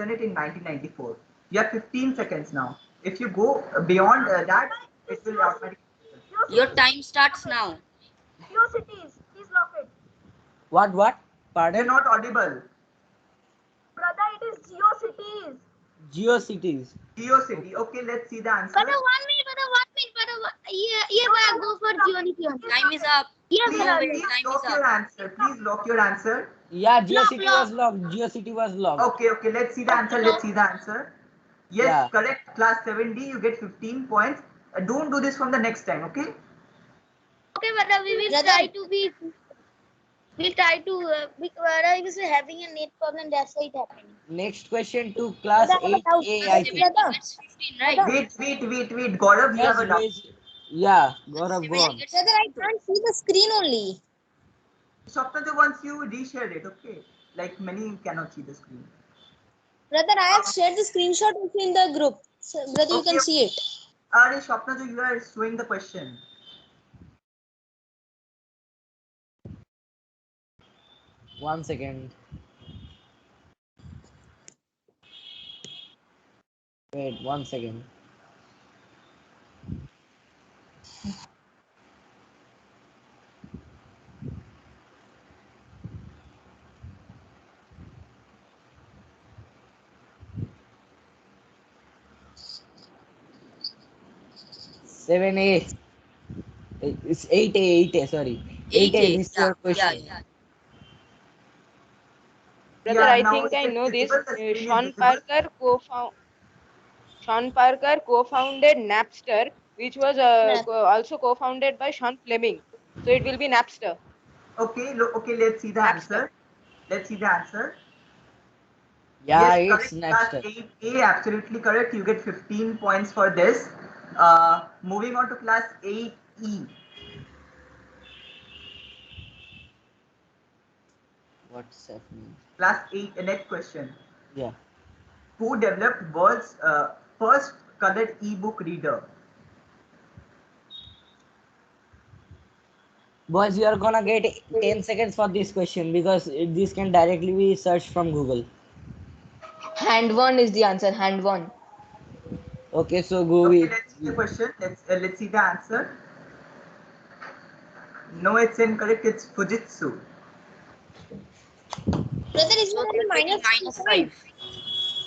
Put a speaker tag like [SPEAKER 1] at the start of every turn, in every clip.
[SPEAKER 1] chosen it in 1994. You have 15 seconds now. If you go beyond that, it will automatically.
[SPEAKER 2] Your time starts now.
[SPEAKER 3] GeoCities. Please lock it.
[SPEAKER 4] What?
[SPEAKER 1] You're
[SPEAKER 4] Pardon?
[SPEAKER 1] not audible.
[SPEAKER 3] Brother, it is GeoCities.
[SPEAKER 4] GeoCities.
[SPEAKER 1] GeoCity. Okay, let's see the answer.
[SPEAKER 5] Brother, 1 minute, brother. Yeah, go for GeoCity.
[SPEAKER 2] Time is up.
[SPEAKER 5] Yeah,
[SPEAKER 1] Please,
[SPEAKER 5] brother.
[SPEAKER 1] please
[SPEAKER 2] Time
[SPEAKER 1] lock
[SPEAKER 2] is
[SPEAKER 1] your
[SPEAKER 2] up.
[SPEAKER 1] answer. Please lock your answer.
[SPEAKER 4] Yeah, GeoCity
[SPEAKER 5] lock.
[SPEAKER 4] was locked. GeoCity was locked.
[SPEAKER 1] Okay, let's see the answer. Let's see the answer. Yes,
[SPEAKER 4] Yeah.
[SPEAKER 1] correct. Class 7D, you get 15 points. Don't do this from the next time, okay?
[SPEAKER 5] Okay, brother, we will try to be. We'll try to. Brother, was having a net problem. That's why it happening.
[SPEAKER 4] Next question to class
[SPEAKER 5] Brother,
[SPEAKER 4] 8A, I think.
[SPEAKER 5] brother.
[SPEAKER 2] 15, right?
[SPEAKER 1] Wait. Gaurav, you have a doubt.
[SPEAKER 4] Yeah, Gaurav, go on.
[SPEAKER 5] Brother, I can't see the screen only.
[SPEAKER 1] Swapna, once you reshare it, okay? Like many cannot see the screen.
[SPEAKER 5] Brother, I have shared the screenshot also in the group. So, brother, you can see it.
[SPEAKER 1] Swapna, you are showing the question.
[SPEAKER 4] One second. Wait, 1 second. Seven A. It's 8A. Sorry, 8A. This is your question.
[SPEAKER 2] Yeah.
[SPEAKER 6] Brother,
[SPEAKER 1] Yeah,
[SPEAKER 6] I
[SPEAKER 1] now
[SPEAKER 6] think
[SPEAKER 1] it
[SPEAKER 6] I
[SPEAKER 1] is
[SPEAKER 6] know this.
[SPEAKER 1] visible, the screen is
[SPEAKER 6] Sean
[SPEAKER 1] visible.
[SPEAKER 6] Parker co-founded Napster, which was also co-founded by Sean Fleming. So it will be Napster.
[SPEAKER 1] Okay, let's see the
[SPEAKER 6] Napster.
[SPEAKER 1] answer.
[SPEAKER 4] Yeah,
[SPEAKER 1] Yes,
[SPEAKER 4] it's
[SPEAKER 1] correct. Class
[SPEAKER 4] Napster.
[SPEAKER 1] 8A, absolutely correct. You get 15 points for this. Moving on to class 8E.
[SPEAKER 4] What's happening?
[SPEAKER 1] Class 8, next question.
[SPEAKER 4] Yeah.
[SPEAKER 1] Who developed world's first colored e-book reader?
[SPEAKER 4] Boys, you are gonna get 10 seconds for this question because this can directly be searched from Google.
[SPEAKER 7] Hand one is the answer. Hand one.
[SPEAKER 4] Okay, so go
[SPEAKER 1] Okay,
[SPEAKER 4] with.
[SPEAKER 1] let's see the question. Let's see the answer. No, it's incorrect. It's Fujitsu.
[SPEAKER 5] Brother, is
[SPEAKER 2] So
[SPEAKER 5] there
[SPEAKER 2] you're
[SPEAKER 5] any
[SPEAKER 2] getting
[SPEAKER 5] minus
[SPEAKER 2] -5.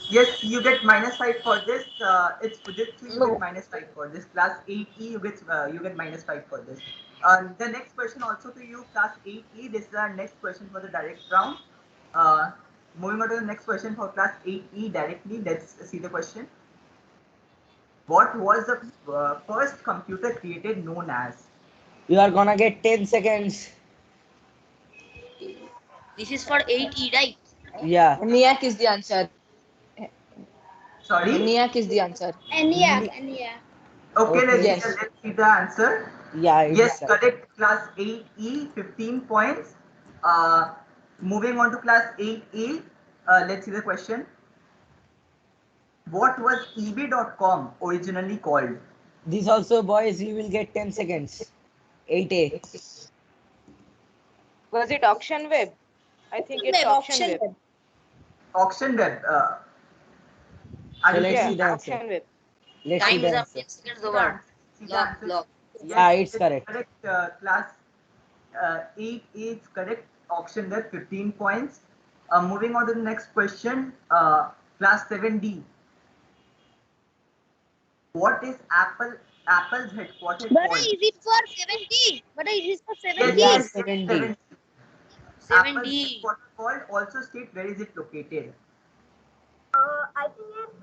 [SPEAKER 1] Yes, you get -5 for this. It's Fujitsu. You get -5 for this. Class 8E, you get -5 for this. The next question also to you, class 8E. This is our next question for the direct round. Moving on to the next question for class 8E directly. Let's see the question. What was the first computer created known as?
[SPEAKER 4] You are gonna get 10 seconds.
[SPEAKER 2] This is for 8E, right?
[SPEAKER 4] Yeah.
[SPEAKER 7] ENIAC is the answer.
[SPEAKER 1] Sorry?
[SPEAKER 7] ENIAC is the answer.
[SPEAKER 5] ENIAC.
[SPEAKER 1] Okay,
[SPEAKER 4] Okay.
[SPEAKER 7] Yes.
[SPEAKER 1] let's see the answer.
[SPEAKER 4] Yeah, it
[SPEAKER 1] Yes,
[SPEAKER 4] is correct.
[SPEAKER 1] correct. Class 8E, 15 points. Moving on to class 8A, let's see the question. What was ebay.com originally called?
[SPEAKER 4] This also, boys, you will get 10 seconds. 8A.
[SPEAKER 6] Was it Auction Web? I think it's Auction Web.
[SPEAKER 1] Auction web.
[SPEAKER 4] So let's
[SPEAKER 6] Yeah,
[SPEAKER 4] see the answer.
[SPEAKER 6] Auction Web.
[SPEAKER 4] Let's see
[SPEAKER 2] Time
[SPEAKER 4] the
[SPEAKER 2] is up.
[SPEAKER 4] answer.
[SPEAKER 2] 10 seconds over.
[SPEAKER 1] See the
[SPEAKER 2] Lock.
[SPEAKER 1] answer?
[SPEAKER 4] Yeah,
[SPEAKER 1] Yes,
[SPEAKER 4] it's correct.
[SPEAKER 1] Class 8A is correct. Auction web, 15 points. Moving on to the next question. Class 7D. What is Apple's headquarters
[SPEAKER 5] Brother,
[SPEAKER 1] called?
[SPEAKER 5] is it for 70? Brother, is it for 70?
[SPEAKER 4] Yeah,
[SPEAKER 1] Yes,
[SPEAKER 4] 70.
[SPEAKER 2] 7D.
[SPEAKER 1] Apple's headquarters called. Also state where is it located.
[SPEAKER 3] I think it's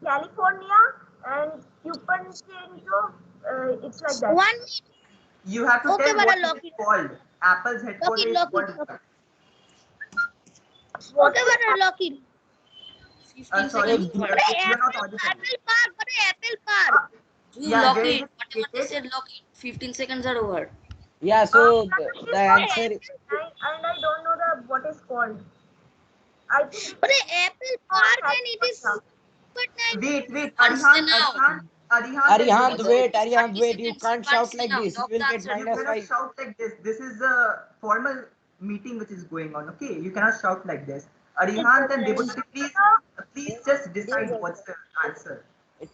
[SPEAKER 3] California and Cupertino. It's like that.
[SPEAKER 5] 1 minute.
[SPEAKER 1] You have to
[SPEAKER 5] Okay,
[SPEAKER 1] tell
[SPEAKER 5] brother,
[SPEAKER 1] what
[SPEAKER 5] lock
[SPEAKER 1] is
[SPEAKER 5] it.
[SPEAKER 1] called. Apple's headquarters is
[SPEAKER 5] Lock it.
[SPEAKER 1] called.
[SPEAKER 5] Okay, brother, lock it.
[SPEAKER 2] 15
[SPEAKER 1] Sorry,
[SPEAKER 2] seconds over.
[SPEAKER 5] Brother,
[SPEAKER 1] you're not
[SPEAKER 5] Apple
[SPEAKER 1] audible.
[SPEAKER 5] Park. Brother, Apple Park.
[SPEAKER 2] You
[SPEAKER 1] Yeah,
[SPEAKER 2] lock
[SPEAKER 1] where is
[SPEAKER 2] it.
[SPEAKER 1] it
[SPEAKER 2] Whatever they
[SPEAKER 1] located?
[SPEAKER 2] said, lock it. 15 seconds are over.
[SPEAKER 4] Yeah, so
[SPEAKER 3] Please
[SPEAKER 4] the
[SPEAKER 3] lock
[SPEAKER 4] answer.
[SPEAKER 3] it. And I don't know the what is called. I think
[SPEAKER 5] Brother, Apple Park and it is.
[SPEAKER 1] Wait,
[SPEAKER 2] Answer now.
[SPEAKER 4] Arihant, wait,
[SPEAKER 2] 30
[SPEAKER 4] wait. You
[SPEAKER 2] seconds.
[SPEAKER 4] can't shout
[SPEAKER 2] Answer
[SPEAKER 4] like
[SPEAKER 2] now.
[SPEAKER 4] this. You
[SPEAKER 2] Lock
[SPEAKER 4] will
[SPEAKER 2] the
[SPEAKER 4] get
[SPEAKER 2] answer.
[SPEAKER 1] You cannot
[SPEAKER 4] -5.
[SPEAKER 1] shout like this. This is a formal meeting which is going on. Okay, you cannot shout like this. Arihant and Debutati, please just decide what's the answer.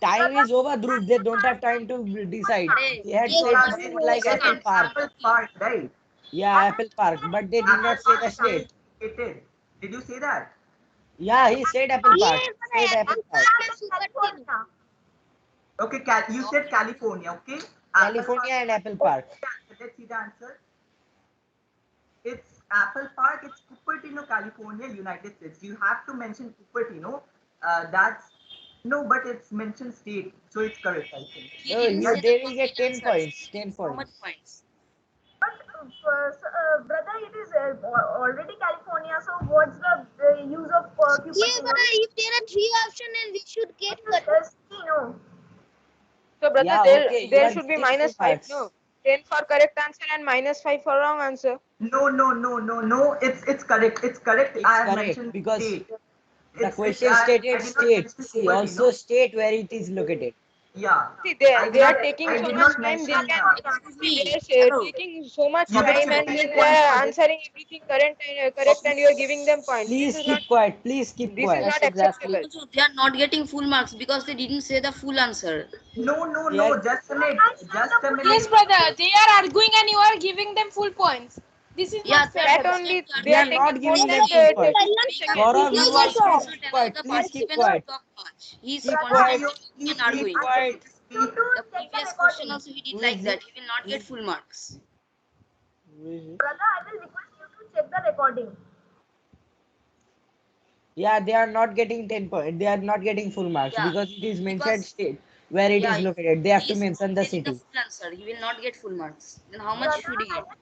[SPEAKER 4] Time is over, Dhruv. They don't have time to decide. He had
[SPEAKER 2] Yes,
[SPEAKER 4] said
[SPEAKER 1] Yeah,
[SPEAKER 2] yes,
[SPEAKER 1] they,
[SPEAKER 4] something like
[SPEAKER 1] yes,
[SPEAKER 4] Apple
[SPEAKER 1] it's
[SPEAKER 4] Park.
[SPEAKER 1] Apple Park, right?
[SPEAKER 4] Yeah, Apple Park. But they did
[SPEAKER 1] Apple
[SPEAKER 4] not say the
[SPEAKER 1] Park
[SPEAKER 4] state.
[SPEAKER 1] indicated. Did you say that?
[SPEAKER 4] Yeah, he said Apple Park. He said Apple Park.
[SPEAKER 3] California.
[SPEAKER 1] Okay, you said California, okay?
[SPEAKER 4] California and Apple Park.
[SPEAKER 1] Let's see the answer. It's Apple Park. It's Cupertino, California, United States. You have to mention Cupertino. That's no, but it's mentioned state, so it's correct, I think.
[SPEAKER 2] He
[SPEAKER 4] No,
[SPEAKER 2] didn't say
[SPEAKER 4] they
[SPEAKER 2] the
[SPEAKER 4] will get
[SPEAKER 2] complete
[SPEAKER 4] 10
[SPEAKER 2] answers.
[SPEAKER 4] points. 10
[SPEAKER 2] How much
[SPEAKER 4] points.
[SPEAKER 2] points?
[SPEAKER 3] But brother, it is already California. So what's the use of
[SPEAKER 5] Yeah,
[SPEAKER 3] Cupertino?
[SPEAKER 5] but if there are three options, and we should get
[SPEAKER 3] No.
[SPEAKER 6] So brother,
[SPEAKER 4] Yeah,
[SPEAKER 6] there
[SPEAKER 4] okay. You
[SPEAKER 6] there
[SPEAKER 4] are
[SPEAKER 6] should be
[SPEAKER 4] getting full
[SPEAKER 6] -5.
[SPEAKER 4] marks.
[SPEAKER 6] No, 10 for correct answer and -5 for wrong answer.
[SPEAKER 1] No. It's correct. It's correct.
[SPEAKER 4] It's
[SPEAKER 1] I have
[SPEAKER 4] correct
[SPEAKER 1] mentioned
[SPEAKER 4] because
[SPEAKER 1] state.
[SPEAKER 4] the question
[SPEAKER 1] I
[SPEAKER 4] stated
[SPEAKER 1] did not
[SPEAKER 4] state.
[SPEAKER 1] mention
[SPEAKER 4] See, also
[SPEAKER 1] Cupertino.
[SPEAKER 4] state where it is located.
[SPEAKER 1] Yeah.
[SPEAKER 6] See, they
[SPEAKER 1] I
[SPEAKER 6] they are
[SPEAKER 1] did
[SPEAKER 6] taking
[SPEAKER 1] I
[SPEAKER 6] so
[SPEAKER 1] did
[SPEAKER 6] much
[SPEAKER 1] not
[SPEAKER 6] time. They
[SPEAKER 1] mention.
[SPEAKER 6] can
[SPEAKER 2] Excuse
[SPEAKER 6] see
[SPEAKER 2] me.
[SPEAKER 6] they are
[SPEAKER 2] Hello.
[SPEAKER 6] taking so much
[SPEAKER 1] You get
[SPEAKER 6] time and
[SPEAKER 1] 15
[SPEAKER 6] then they
[SPEAKER 1] points
[SPEAKER 6] are
[SPEAKER 1] for this.
[SPEAKER 6] answering everything correct and you are giving them points.
[SPEAKER 4] Please
[SPEAKER 6] This is
[SPEAKER 4] keep
[SPEAKER 6] not
[SPEAKER 4] quiet. Please keep
[SPEAKER 6] this is
[SPEAKER 4] quiet.
[SPEAKER 6] not
[SPEAKER 7] Yes, exactly.
[SPEAKER 6] acceptable.
[SPEAKER 2] Also, they are not getting full marks because they didn't say the full answer.
[SPEAKER 1] No. Just a minute. Just a minute.
[SPEAKER 8] Yes, brother. They are arguing and you are giving them full points. This is
[SPEAKER 2] Yeah,
[SPEAKER 8] not fair,
[SPEAKER 6] That
[SPEAKER 8] brother.
[SPEAKER 6] only
[SPEAKER 4] We
[SPEAKER 6] they
[SPEAKER 4] are
[SPEAKER 6] are
[SPEAKER 4] not
[SPEAKER 6] taking more
[SPEAKER 4] giving
[SPEAKER 6] than
[SPEAKER 4] them full points.
[SPEAKER 6] 10 seconds.
[SPEAKER 4] Gaurav, you
[SPEAKER 2] He
[SPEAKER 4] are
[SPEAKER 2] is
[SPEAKER 4] please
[SPEAKER 2] not
[SPEAKER 4] keep
[SPEAKER 2] allowed
[SPEAKER 4] quiet.
[SPEAKER 2] the
[SPEAKER 4] Please keep
[SPEAKER 2] participants to
[SPEAKER 4] quiet.
[SPEAKER 2] talk much. He is
[SPEAKER 4] Keep
[SPEAKER 2] constantly
[SPEAKER 4] quiet.
[SPEAKER 2] talking and
[SPEAKER 1] Please
[SPEAKER 2] arguing.
[SPEAKER 4] Quiet.
[SPEAKER 3] You to
[SPEAKER 2] The
[SPEAKER 3] check the
[SPEAKER 2] previous question
[SPEAKER 3] recording.
[SPEAKER 2] also he did
[SPEAKER 4] Who
[SPEAKER 2] like
[SPEAKER 4] is
[SPEAKER 2] that.
[SPEAKER 4] it?
[SPEAKER 2] He will not get full marks.
[SPEAKER 3] Brother, I will request you to check the recording.
[SPEAKER 4] Yeah, they are not getting 10 points. They are not getting full marks
[SPEAKER 2] Yeah,
[SPEAKER 4] because it is mentioned
[SPEAKER 2] because
[SPEAKER 4] state where it
[SPEAKER 2] yeah,
[SPEAKER 4] is located. They have
[SPEAKER 2] he
[SPEAKER 4] to
[SPEAKER 2] is
[SPEAKER 4] mention
[SPEAKER 2] not
[SPEAKER 4] the
[SPEAKER 2] telling the
[SPEAKER 4] city.
[SPEAKER 2] full answer. He will not get full marks. Then how much
[SPEAKER 3] Brother,
[SPEAKER 2] should he
[SPEAKER 3] I
[SPEAKER 2] get?
[SPEAKER 3] will